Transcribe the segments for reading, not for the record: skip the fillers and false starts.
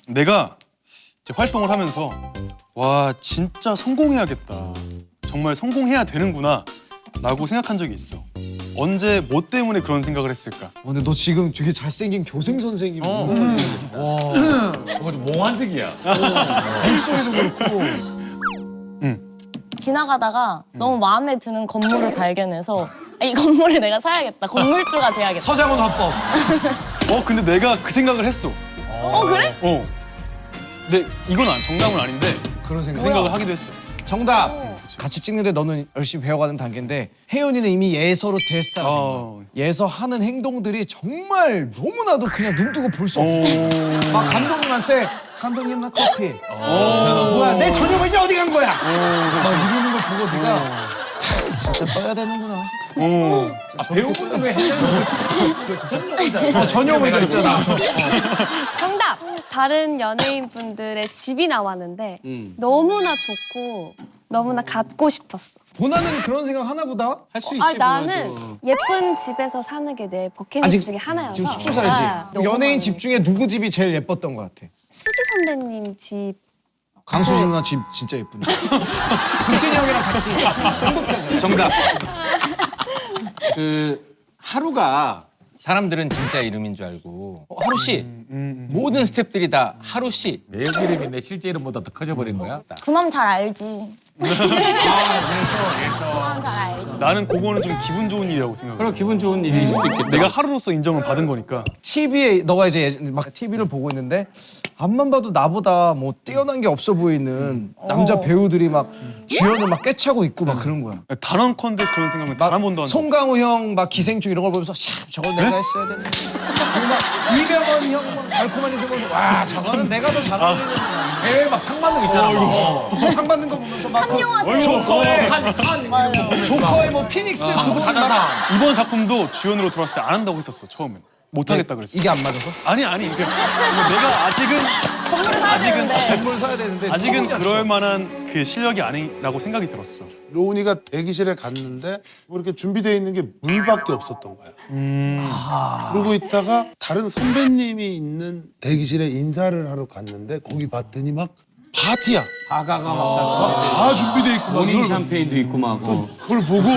내가 이제 활동을 하면서 와 진짜 성공해야겠다. 정말 성공해야 되는구나 라고 생각한 적이 있어. 언제 뭐 때문에 그런 생각을 했을까? 근데 너 지금 되게 잘생긴 교생 선생님. 와. 뭔가 좀 몽환적이야. 목소리도 그렇고. 지나가다가 너무 마음에 드는 건물을 발견해서 이 건물에 내가 사야겠다. 건물주가 돼야겠다. 서장훈 화법. 근데 내가 그 생각을 했어. 그래? 근데 이건 정답은 아닌데 그런 그 생각을 하기도 했어. 정답. 같이 찍는데 너는 열심히 배워가는 단계인데 혜연이는 이미 예서로 대스타가 된 거야. 예서 하는 행동들이 정말 너무나도 그냥 눈 뜨고 볼 수 없어. 막 감독님한테 감독님 나 커피. 뭐야 내 저녁은 이제 어디 간 거야? 막 이러는 걸 보고 네가 진짜 떠야 되는구나. 배우분은 왜 해야 전용 의자 있잖아. 정답! 다른 연예인분들의 집이 나왔는데 너무나 좋고 너무나 갖고 싶었어. 보나는 그런 생각 하나 보다? 할 수 있지. 나는 예쁜 집에서 사는 게 내 버킷리스트 중에 하나여서. 지금 숙소 살지? 연예인 집 중에 누구 집이 제일 예뻤던 것 같아? 수지 선배님 집. 강수진 누나 집 진짜 예쁜데. 국진이 형이랑 같이 행복하잖아. 정답. 그 하루가 사람들은 진짜 이름인 줄 알고 하루 씨 모든 스태프들이 다 하루 씨. 내 이름이 내 실제 이름보다 더 커져버린 거야? 그 맘 잘 알지. 그 맘 잘 알지. 나는 그거는 좀 기분 좋은 일이라고 생각해. 그럼 기분 좋은 일일 수도 있겠다. 내가 하루로서 인정을 받은 거니까. TV에 너가 이제 막 TV를 보고 있는데 앞만 봐도 나보다 뭐 뛰어난 게 없어 보이는 남자 배우들이 막 주연을 막 꿰차고 있고 막 그런 거야. 단언컨대 그런 생각은 단 한 번도 안 해. 송강호 형 막 기생충 이런 걸 보면서 참 저건 내가 했어야 되는데. 그리고 막 이병헌 형 막 달콤한 인생 보면서 와 저거는 내가 더 잘 어울리는 거야. 해외 막 상 받는 거 있잖아. 상 받는 거 보면서 막 영화 조커의 뭐 피닉스 그분 사자상. 이번 작품도 주연으로 들어왔을 때 안 한다고 했었어 처음엔. 못 하겠다 그랬어. 이게 안 맞아서? 아니 내가 아직은 건물 사야 되는데 아직은 돈이 그럴 없어. 만한 그 실력이 아니라고 생각이 들었어. 로운이가 대기실에 갔는데 뭐 이렇게 준비되어 있는 게 물밖에 없었던 거야. 그러고 있다가 다른 선배님이 있는 대기실에 인사를 하러 갔는데 거기 봤더니 막 파티야. 아가가 다 준비돼 있고 막 모닝 이걸 샴페인도 있고 막. 그걸 보고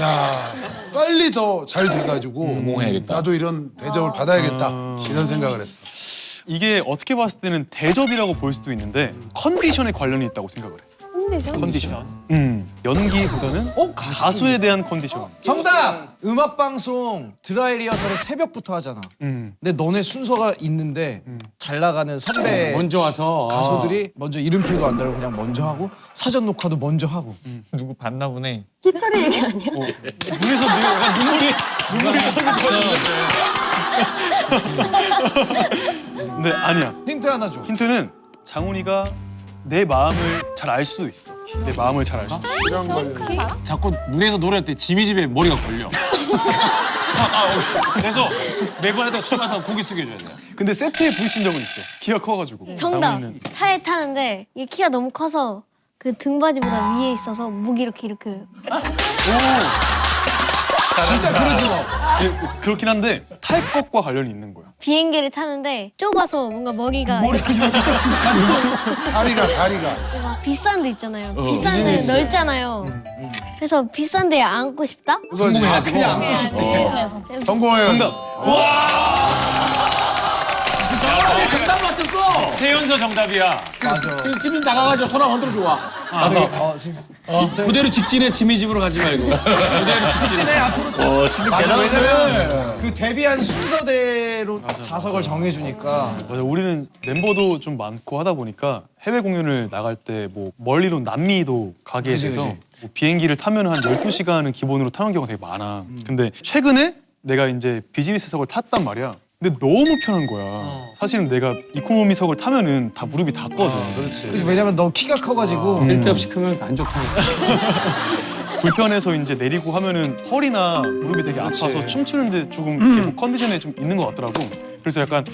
야 빨리 더 잘 돼가지고 성공해야겠다. 나도 이런 대접을 받아야겠다 이런 생각을 했어. 이게 어떻게 봤을 때는 대접이라고 볼 수도 있는데 컨디션에 관련이 있다고 생각을 해. 컨디션? 컨디션. 연기보다는 가수에 대한 컨디션. 정답! 음악 방송 드라이 리허설을 새벽부터 하잖아. 근데 너네 순서가 있는데 잘 나가는 선배 먼저 와서 가수들이 먼저 이름표도 안 달고 그냥 먼저 하고 사전 녹화도 먼저 하고. 누구 봤나 보네. 희철이 얘기 아니야? 눈에서 내가 눈물이 근데 아니야. 힌트 하나 줘. 힌트는 장훈이가 내 마음을 잘 알 수도 있어. 내 마음을 잘 알 수도 있어. 자꾸 무대에서 노래할 때 지미 집에 머리가 걸려. 그래서 매번 하다가 추가하다가 고개 숙여줘야 돼. 근데 세트에 부딪힌 적은 있어. 키가 커가지고. 정답! 장훈이는. 차에 타는데 이 키가 너무 커서 그 등받이보다 위에 있어서 목이 이렇게 진짜 그러지 너. 그렇긴 한데 탈 것과 관련이 있는 거야. 비행기를 타는데 좁아서 뭔가 머리가 다리가 막 비싼 데 있잖아요. 비싼 데 넓잖아요. 그래서 비싼 데에 앉고 싶다? 그거지. 그냥 안고 싶대. 성공해요. 정답. 정답 맞췄어. 최연서 정답이야. 맞아. 지금 찜이 나가가지고 손 한번 흔들어 줘. 가서 그대로 직진해 지미 집으로 가지 말고. 그대로 직진해. 앞으로 맞아. 왜냐면 그 데뷔한 순서대로 자석을 정해주니까. 맞아. 우리는 멤버도 좀 많고 하다 보니까 해외 공연을 나갈 때 뭐 멀리로 남미도 가게 그치, 돼서 그치. 뭐 비행기를 타면 한 12시간은 기본으로 타는 경우가 되게 많아. 근데 최근에 내가 이제 비즈니스석을 탔단 말이야. 근데 너무 편한 거야. 사실은 내가 이코노미석을 타면은 다 무릎이 닿거든. 그치, 왜냐면 너 키가 커가지고. 쓸데없이 크면 안 좋다니까. 불편해서 이제 내리고 하면은 허리나 무릎이 되게 아파서 춤추는데 조금 이렇게 뭐 컨디션에 좀 있는 것 같더라고. 그래서 약간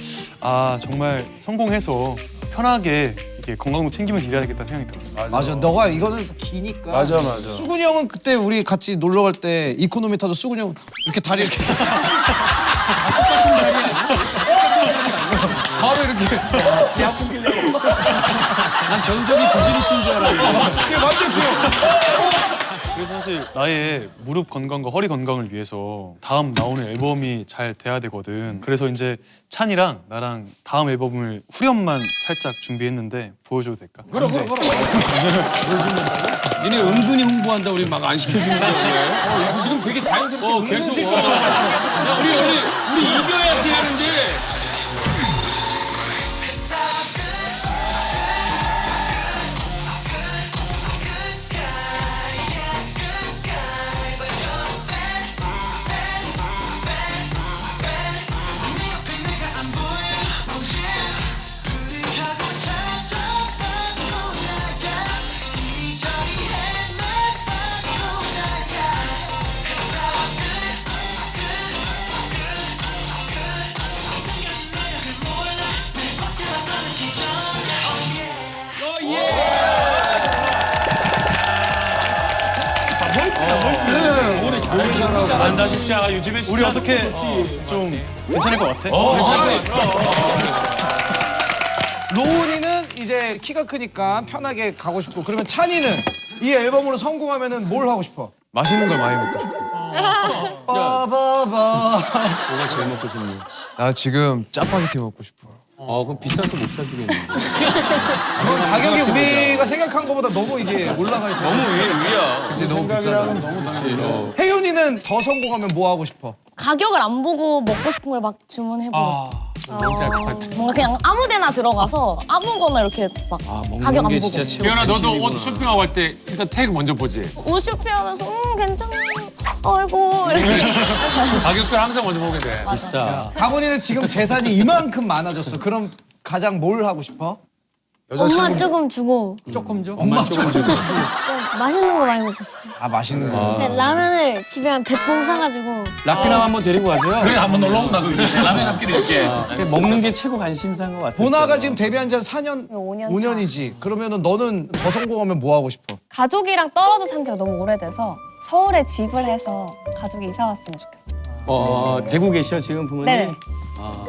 정말 성공해서 편하게 이렇게 건강도 챙기면서 일해야 되겠다 생각이 들었어. 맞아. 너가 이거는 기니까. 맞아. 수근이 형은 그때 우리 같이 놀러 갈 때 이코노미 타도 수근이 형 이렇게 다리 이렇게 해서 바로 이렇게. 난 전설이 부지리 씨인 줄 알았는데. 이게 완전 귀여워. 그래서 사실 나의 무릎 건강과 허리 건강을 위해서 다음 나오는 앨범이 잘 돼야 되거든. 그래서 이제 찬이랑 나랑 다음 앨범을 후렴만 살짝 준비했는데 보여줘도 될까? 니네 은근히 홍보한다 우리 막 안 시켜주는 거 같아. 지금 되게 자연스럽게 계속. 야, 우리 이겨야지 하는데. 잘한다 진짜. 요즘에 진짜. 우리 어떻게 좀 괜찮을 것 같아? 로운이는 이제 키가 크니까 편하게 가고 싶고 그러면 찬이는 이 앨범으로 성공하면은 뭘 하고 싶어? 맛있는 걸 많이 먹고 싶어. 빠바바. 뭐가 제일 먹고 싶니? 나 지금 짜파게티 먹고 싶어. 그럼 비싸서 못 사주겠는데. 그건 가격이 우리가 생각한 것보다 너무 이게 올라가 있어. 너무 위야. 이제 너무 비싸다. 혜윤이는 더 성공하면 뭐 하고 싶어? 가격을 안 보고 먹고 싶은 걸 막 주문해보고 싶어. 뭔지 알 것 같아. 뭔가 그냥 아무데나 들어가서 아무거나 이렇게 막 가격 안 게 보고. 진짜 최고. 예연아 너도 옷 쇼핑하고 할 때 일단 태그 먼저 보지. 옷 쇼핑하면서 괜찮아. 아이고 이렇게. 가격들 항상 먼저 보게 돼. 비싸. 가문이는 지금 재산이 이만큼 많아졌어. 그럼 가장 뭘 하고 싶어? 엄마 조금 주고 조금 줘. 엄마 조금 주고. 좀 맛있는 거 많이 먹고 싶어. 아 맛있는 거. 근데 라면을 집에 한 100봉 사가지고 라피나 한번 데리고 가세요. 그래 한번 놀러 온다 거기. 라면 한 끼리 이렇게. 먹는 게 최고 관심사인 것 같아. 보나가 지금 데뷔한 지 한 4년, 5년 5년이지. 그러면은 너는 더 성공하면 뭐 하고 싶어? 가족이랑 떨어져 산 지가 너무 오래돼서 서울에 집을 해서 가족이 이사 왔으면 좋겠어요. 대구 계셔 지금 부모님? 네. 아,